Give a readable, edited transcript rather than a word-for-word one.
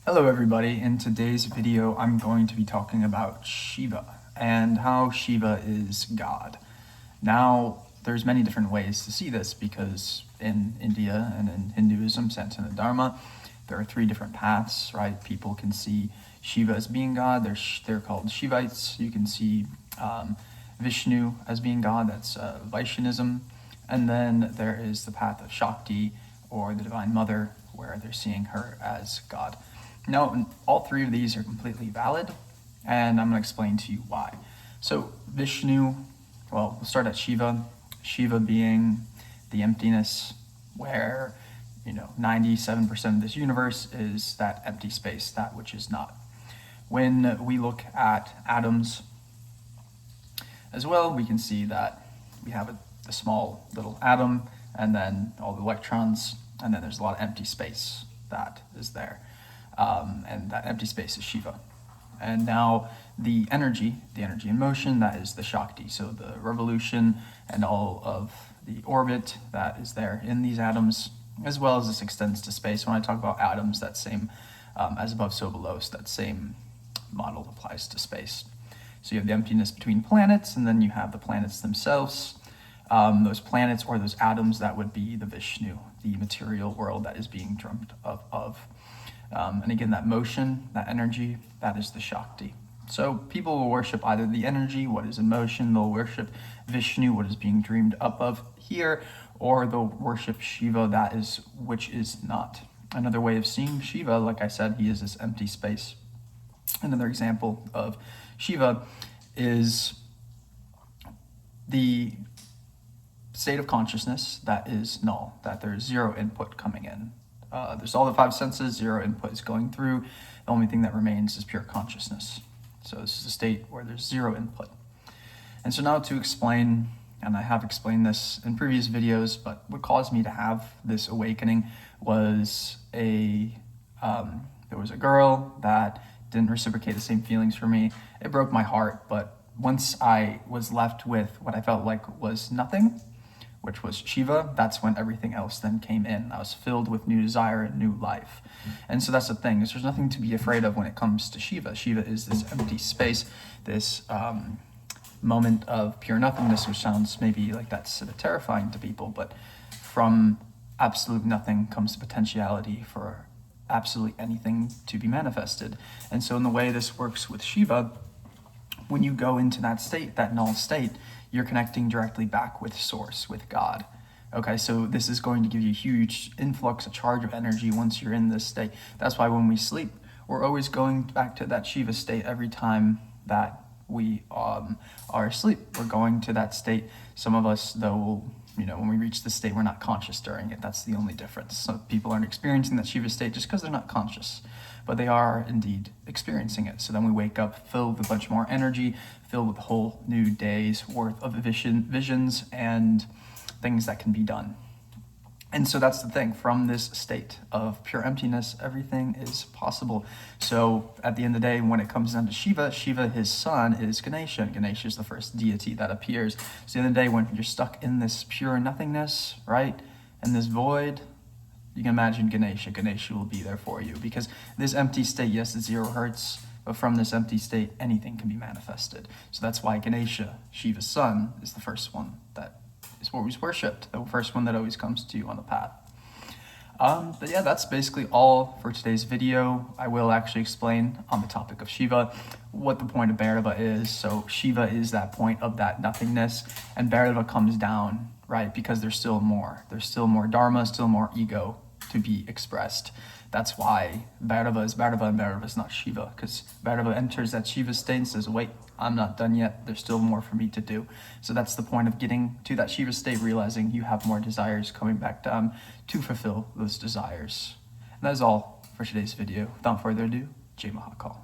Hello everybody, in today's video I'm going to be talking about Shiva and how Shiva is God. Now there's many different ways to see this because in India and in Hinduism, Sanatana Dharma, there are three different paths, right? People can see Shiva as being God, they're called Shivites. You can see Vishnu as being God, that's Vaishnavism. And then there is the path of Shakti, or the Divine Mother, where they're seeing her as God. Now, all three of these are completely valid, and I'm going to explain to you why. So, Vishnu, well, we'll start at Shiva. Shiva being the emptiness, where 97% of this universe is that empty space, that which is not. When we look at atoms as well, we can see that we have a small little atom, and then all the electrons, and then there's a lot of empty space that is there. And that empty space is Shiva. And now the energy in motion, that is the Shakti. So the revolution and all of the orbit that is there in these atoms, as well as this extends to space. When I talk about atoms, that same as above, so below, so that same model applies to space. So you have the emptiness between planets, and then you have the planets themselves. Those planets or those atoms, that would be the Vishnu, the material world that is being dreamt of. And again, that motion, that energy, that is the Shakti. So people will worship either the energy, what is in motion, they'll worship Vishnu, what is being dreamed up of here, or they'll worship Shiva, that is which is not. Another way of seeing Shiva, like I said, he is this empty space. Another example of Shiva is the state of consciousness that is null, that there's zero input coming in. There's all the five senses, zero input is going through. The only thing that remains is pure consciousness. So this is a state where there's zero input. And so now to explain, and I have explained this in previous videos, but what caused me to have this awakening was there was a girl that didn't reciprocate the same feelings for me. It broke my heart, but once I was left with what I felt like was nothing, which was Shiva, that's when everything else then came in. I was filled with new desire and new life. And so that's the thing, is there's nothing to be afraid of when it comes to Shiva. Shiva is this empty space, this moment of pure nothingness, which sounds maybe like that's a bit terrifying to people, but from absolute nothing comes the potentiality for absolutely anything to be manifested. And so in the way this works with Shiva, when you go into that state, that null state, you're connecting directly back with Source, with God. Okay, so this is going to give you a huge influx, a charge of energy once you're in this state. That's why when we sleep, we're always going back to that Shiva state every time that we are asleep. We're going to that state. Some of us, though, will, when we reach this state, we're not conscious during it. That's the only difference. So people aren't experiencing that Shiva state just because they're not conscious, but they are indeed experiencing it. So then we wake up filled with a bunch more energy, filled with a whole new day's worth of visions and things that can be done. And so that's the thing, from this state of pure emptiness, everything is possible. So at the end of the day, when it comes down to Shiva, his son is Ganesha. Ganesha is the first deity that appears. So at the end of the day, when you're stuck in this pure nothingness, right, in this void, you can imagine Ganesha. Ganesha will be there for you, because this empty state, yes, it's 0 hertz, but from this empty state, anything can be manifested. So that's why Ganesha, Shiva's son, is the first one that is always worshipped, the first one that always comes to you on the path. But yeah, that's basically all for today's video. I will actually explain on the topic of Shiva what the point of Bhairava is. So Shiva is that point of that nothingness, and Bhairava comes down, right, because there's still more. There's still more Dharma, still more ego to be expressed. That's why Bhairava is Bhairava and Bhairava is not Shiva, because Bhairava enters that Shiva state and says, wait, I'm not done yet. There's still more for me to do. So that's the point of getting to that Shiva state, realizing you have more desires, coming back down to fulfill those desires. And that is all for today's video. Without further ado, Jai Mahakal.